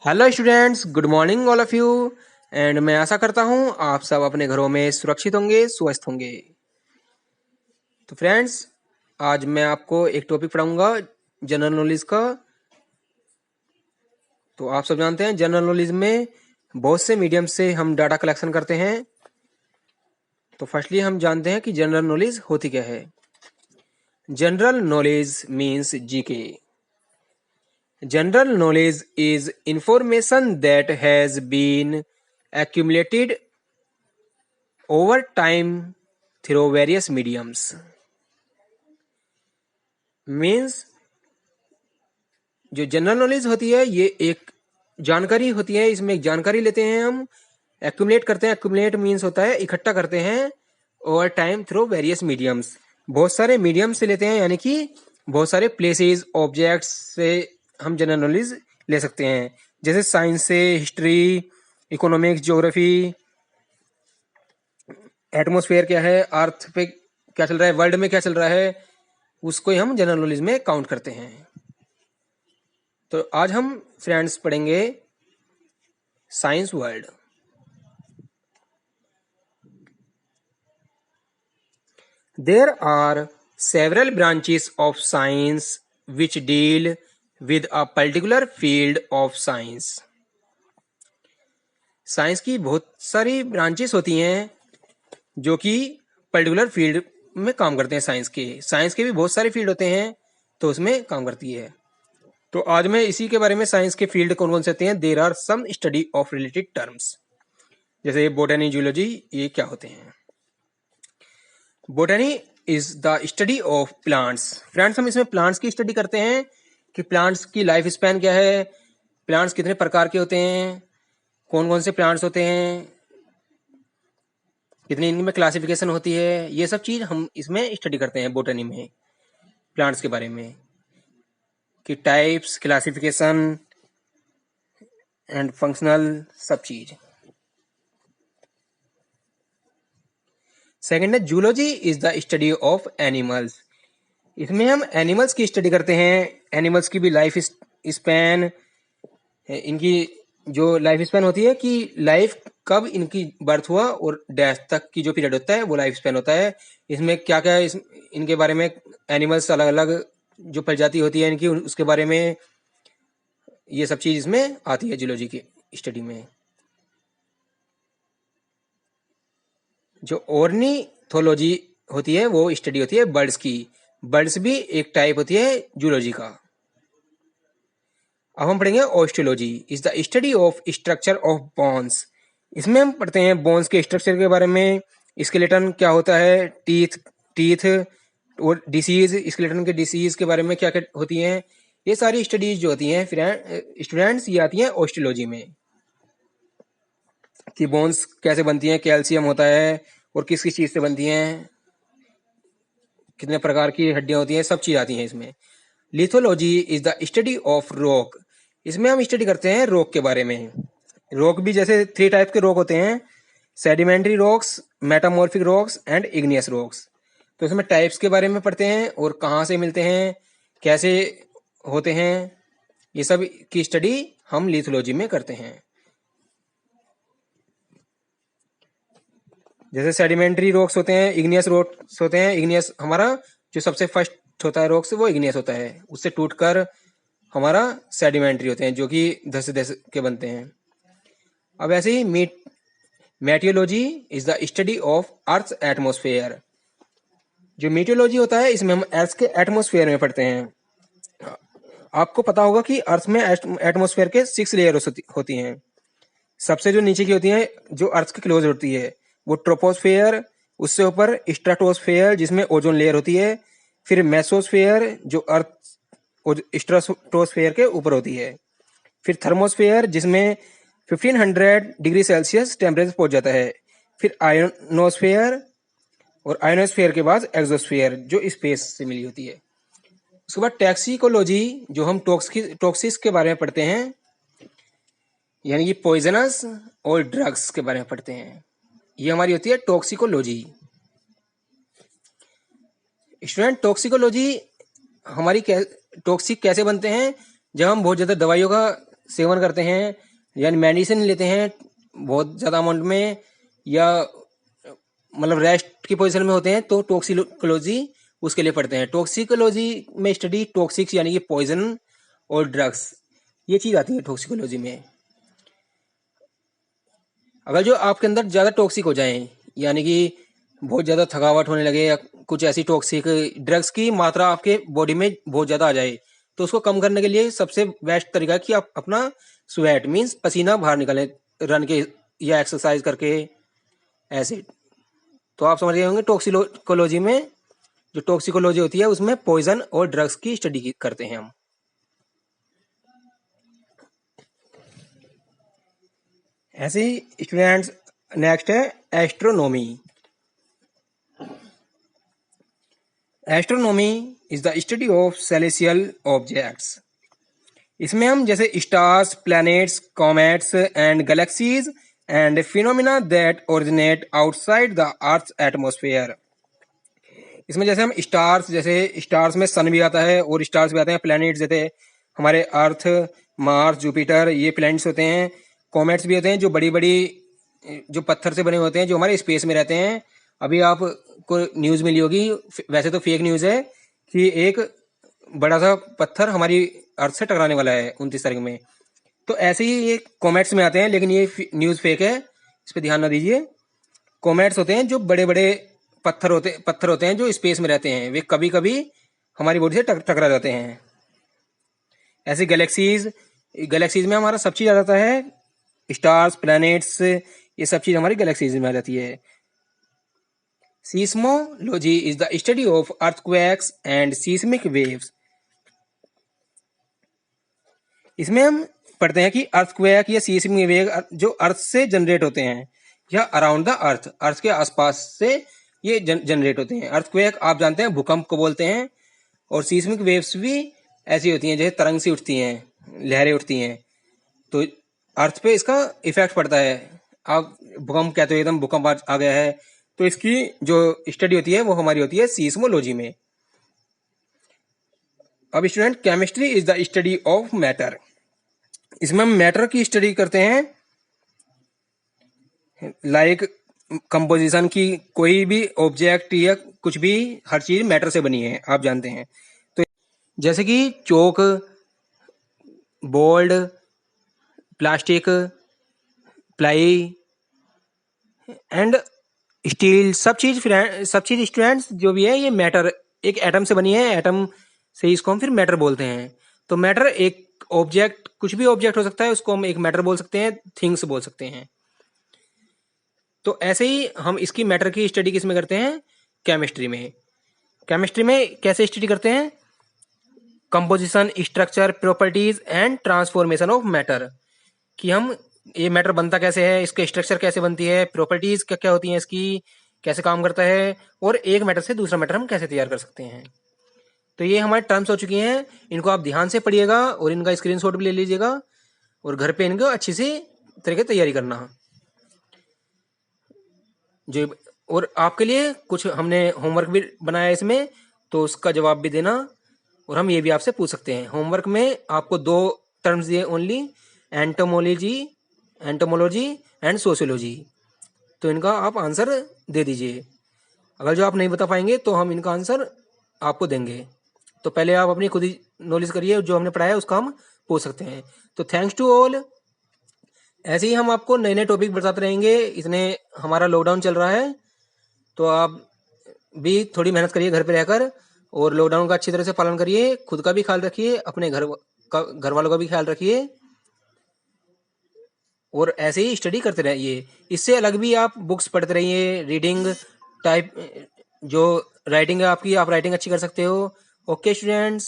Hello students, good morning all of you. And मैं आशा करता हूँ आप सब अपने घरों में सुरक्षित होंगे, स्वस्थ होंगे। तो फ्रेंड्स, आज मैं आपको एक टॉपिक पढ़ाऊंगा जनरल नॉलेज का। तो आप सब जानते हैं जनरल नॉलेज में बहुत से मीडियम से हम डाटा कलेक्शन करते हैं। तो फर्स्टली हम जानते हैं कि जनरल नॉलेज होती क्या है। General knowledge means GK. General knowledge is information that has been accumulated over time through various mediums. Means जो जनरल नॉलेज होती है ये एक जानकारी होती है। इसमें एक जानकारी लेते हैं हम, एक्यूमुलेट करते हैं। एक्यूमुलेट मीन्स होता है इकट्ठा करते हैं over time through various mediums. बहुत सारे मीडियम से लेते हैं, यानी कि बहुत सारे प्लेसेस, ऑब्जेक्ट्स से हम जनरल नॉलेज ले सकते हैं। जैसे साइंस से हिस्ट्री, इकोनॉमिक्स, ज्योग्राफी, एटमॉस्फेयर क्या है, अर्थ पे क्या चल रहा है, वर्ल्ड में क्या चल रहा है, उसको हम जनरल नॉलेज में काउंट करते हैं। तो आज हम फ्रेंड्स पढ़ेंगे science world. There are several branches of science which deal with a particular field of science. Science की बहुत सारी ब्रांचेस होती हैं जो कि पर्टिकुलर फील्ड में काम करते हैं। साइंस के भी बहुत सारे फील्ड होते हैं, तो उसमें काम करती है। तो आज मैं इसी के बारे में, साइंस के फील्ड कौन कौन से होते हैं। There are some study of related terms. जैसे बोटनी, जूलॉजी, ये क्या होते हैं। Botany is the study of plants. Friends, हम इसमें प्लांट्स की स्टडी करते हैं कि प्लांट्स की लाइफ स्पैन क्या है, प्लांट्स कितने प्रकार के होते हैं, कौन कौन से प्लांट्स होते हैं, कितनी इनमें क्लासिफिकेशन होती है। ये सब चीज हम इसमें स्टडी करते हैं बोटनी में, प्लांट्स के बारे में, कि टाइप्स, क्लासिफिकेशन एंड फंक्शनल, सब चीज। सेकेंड है zoology is the study of animals. इसमें हम एनिमल्स की स्टडी करते हैं। एनिमल्स की भी लाइफ स्पैन, इनकी जो लाइफ स्पैन होती है कि लाइफ कब इनकी बर्थ हुआ और डेथ तक की जो पीरियड होता है वो लाइफ स्पैन होता है। इसमें क्या क्या इनके बारे में, एनिमल्स अलग अलग जो प्रजाति होती है इनकी, उसके बारे में ये सब चीज इसमें आती है जूलॉजी की स्टडी में। जो ऑर्निथोलॉजी होती है वो स्टडी होती है बर्ड्स की। बर्ड्स भी एक टाइप होती है जूलॉजी का। अब हम पढ़ेंगे osteology is the study of structure of bones. इसमें हम पढ़ते हैं बोन्स के स्ट्रक्चर के बारे में, स्केलेटन क्या होता है, टीथ और डिसीज, स्केलेटन के डिसीज के बारे में क्या क्या होती हैं। ये सारी स्टडीज जो होती हैं स्टूडेंट्स, ये आती हैं ऑस्टियोलॉजी में, कि बोन्स कैसे बनती हैं, कैल्शियम होता है और किस किस चीज से बनती हैं, कितने प्रकार की हड्डियां होती हैं, सब चीज आती हैं इसमें। Lithology is the study of rock. इसमें हम स्टडी करते हैं रॉक के बारे में। रॉक भी जैसे 3 टाइप के रॉक होते हैं, sedimentary rocks, metamorphic rocks and igneous rocks. तो इसमें टाइप्स के बारे में पढ़ते हैं और कहाँ से मिलते हैं, कैसे होते हैं, ये सब की स्टडी हम लिथोलॉजी में करते हैं। जैसे सेडिमेंट्री रॉक्स होते हैं, इग्नियस रॉक्स होते हैं। इग्नियस हमारा जो सबसे फर्स्ट होता है रॉक्स, वो इग्नियस होता है, उससे टूटकर हमारा सेडिमेंट्री होते हैं जो कि धस धस के बनते हैं। अब ऐसे ही meteorology is the study of earth atmosphere. जो मेटियोलॉजी होता है इसमें हम अर्थ के एटमॉस्फेयर में पढ़ते हैं। आपको पता होगा कि अर्थ में एटमॉस्फेयर के 6 लेयर होती हैं। सबसे जो नीचे की होती है, जो अर्थ के क्लोज होती है, वो ट्रोपोस्फेयर, उससे ऊपर स्ट्रेटोस्फेयर जिसमें ओजोन लेयर होती है, फिर मेसोस्फेयर जो अर्थ स्ट्रेटोस्फेयर के ऊपर होती है, फिर थर्मोस्फेयर जिसमें 1500 डिग्री सेल्सियस टेम्परेचर पहुंच जाता है, फिर आयोनोस्फेयर, और आयोनोस्फेयर के बाद एक्सोस्फेयर जो स्पेस से मिली होती है। उसके बाद टैक्सिकोलॉजी, जो हम टॉक्सिस के बारे में पढ़ते हैं, यानी कि पॉइजनस और ड्रग्स के बारे में पढ़ते हैं। ये हमारी होती है टॉक्सिकोलॉजी। स्टूडेंट, टॉक्सिकोलॉजी हमारी टॉक्सिक कैसे बनते हैं, जब हम बहुत ज्यादा दवाइयों का सेवन करते हैं, यानी मेडिसिन लेते हैं बहुत ज़्यादा अमाउंट में, या मतलब रेस्ट की पोजीशन में होते हैं, तो टॉक्सिकोलॉजी उसके लिए पढ़ते हैं। टॉक्सिकोलॉजी में स्टडी टॉक्सिक्स यानी कि पॉइजन और ड्रग्स, ये चीज़ आती है टॉक्सिकोलॉजी में। अगर जो आपके अंदर ज़्यादा टॉक्सिक हो जाए, यानी कि बहुत ज़्यादा थकावट होने लगे, या कुछ ऐसी टॉक्सिक ड्रग्स की मात्रा आपके बॉडी में बहुत ज़्यादा आ जाए, तो उसको कम करने के लिए सबसे बेस्ट तरीका है कि आप अपना स्वेट मीन्स पसीना बाहर निकालें, रन के या एक्सरसाइज करके, ऐसे। तो आप समझ गए होंगे टॉक्सिकोलॉजी में, जो टॉक्सिकोलॉजी होती है उसमें पॉइजन और ड्रग्स की स्टडी करते हैं हम। ऐसे ही स्टूडेंट्स, नेक्स्ट है astronomy. Astronomy is the study of celestial objects. इसमें हम जैसे stars, planets, comets and galaxies and phenomena that originate outside the earth atmosphere. इसमें जैसे हम स्टार्स, जैसे स्टार्स में सन भी आता है और स्टार्स भी आते हैं, प्लैनेट्स जैसे हमारे अर्थ, मार्स, जुपिटर, ये प्लैनेट्स होते हैं। कॉमेट्स भी होते हैं जो बड़ी बड़ी जो पत्थर से बने होते हैं, जो हमारे स्पेस में रहते हैं। अभी आपको न्यूज़ मिली होगी, वैसे तो फेक न्यूज़ है, कि एक बड़ा सा पत्थर हमारी अर्थ से टकराने वाला है 29 तारीख में। तो ऐसे ही ये कॉमेट्स में आते हैं, लेकिन ये न्यूज़ फेक है, इस पर ध्यान ना दीजिए। कॉमेट्स होते हैं जो बड़े बड़े पत्थर होते हैं जो स्पेस में रहते हैं, वे कभी कभी हमारी बॉडी से टकरा जाते हैं। ऐसे गैलेक्सीज में हमारा सब चीज़ आ जाता है, स्टार्स, प्लैनेट्स, ये सब चीज़ हमारी गैलेक्सीज में आ जाती है। Seismology is the study of earthquakes and seismic waves. इसमें हम पढ़ते हैं कि अर्थक्वेक या सीस्मिक वेव जो अर्थ से जनरेट होते हैं या अराउंड द अर्थ के आसपास से ये जनरेट होते हैं। अर्थक्वेक आप जानते हैं भूकंप को बोलते हैं, और सीस्मिक वेव्स भी ऐसी होती हैं जैसे तरंग सी उठती हैं, लहरें उठती हैं, तो अर्थ पे इसका इफेक्ट पड़ता है। आप भूकंप कहते हो, एकदम भूकंप आ गया है, तो इसकी जो स्टडी होती है वो हमारी होती है सीस्मोलॉजी में। अब student, chemistry is the study of matter. इसमें हम मैटर की स्टडी करते हैं, लाइक कंपोजिशन की, कोई भी ऑब्जेक्ट या कुछ भी, हर चीज मैटर से बनी है, आप जानते हैं। तो जैसे कि chalk, bold, plastic, ply and steel, सब चीज स्टूडेंट्स जो भी है ये मैटर, एक एटम से बनी है, एटम से इसको हम फिर मैटर बोलते हैं। तो मैटर एक ऑब्जेक्ट, कुछ भी ऑब्जेक्ट हो सकता है, उसको हम एक मैटर बोल सकते हैं, थिंग्स बोल सकते हैं। तो ऐसे ही हम इसकी मैटर की स्टडी किस में करते हैं, केमिस्ट्री में। केमिस्ट्री में कैसे स्टडी करते हैं, composition, structure, properties and transformation of matter, कि हम ये मैटर बनता कैसे है, इसके स्ट्रक्चर कैसे बनती है, प्रॉपर्टीज क्या क्या होती हैं इसकी, कैसे काम करता है, और एक मैटर से दूसरा मैटर हम कैसे तैयार कर सकते हैं। तो ये हमारे टर्म्स हो चुकी हैं, इनको आप ध्यान से पढ़िएगा और इनका स्क्रीनशॉट भी ले लीजिएगा, और घर पे इनको अच्छी सी तरीके तैयारी करना जो। और आपके लिए कुछ हमने होमवर्क भी बनाया है इसमें, तो उसका जवाब भी देना, और हम ये भी आपसे पूछ सकते हैं। होमवर्क में आपको 2 टर्म्स दिए ओनली, एंटोमोलॉजी एंड सोशियोलॉजी, तो इनका आप आंसर दे दीजिए। अगर जो आप नहीं बता पाएंगे तो हम इनका आंसर आपको देंगे। तो पहले आप अपनी खुद ही नॉलेज करिए, जो हमने पढ़ाया उसका हम पूछ सकते हैं। तो थैंक्स टू ऑल। ऐसे ही हम आपको नए नए टॉपिक बताते रहेंगे। इसने हमारा लॉकडाउन चल रहा है, तो आप भी थोड़ी मेहनत करिए घर पे रहकर, और लॉकडाउन का अच्छी तरह से पालन करिए, खुद का भी ख्याल रखिए, अपने घर वालों का भी ख्याल रखिए, और ऐसे ही स्टडी करते रहिए। इससे अलग भी आप बुक्स पढ़ते रहिए, रीडिंग टाइप, जो राइटिंग है आपकी, आप राइटिंग अच्छी कर सकते हो। Okay students.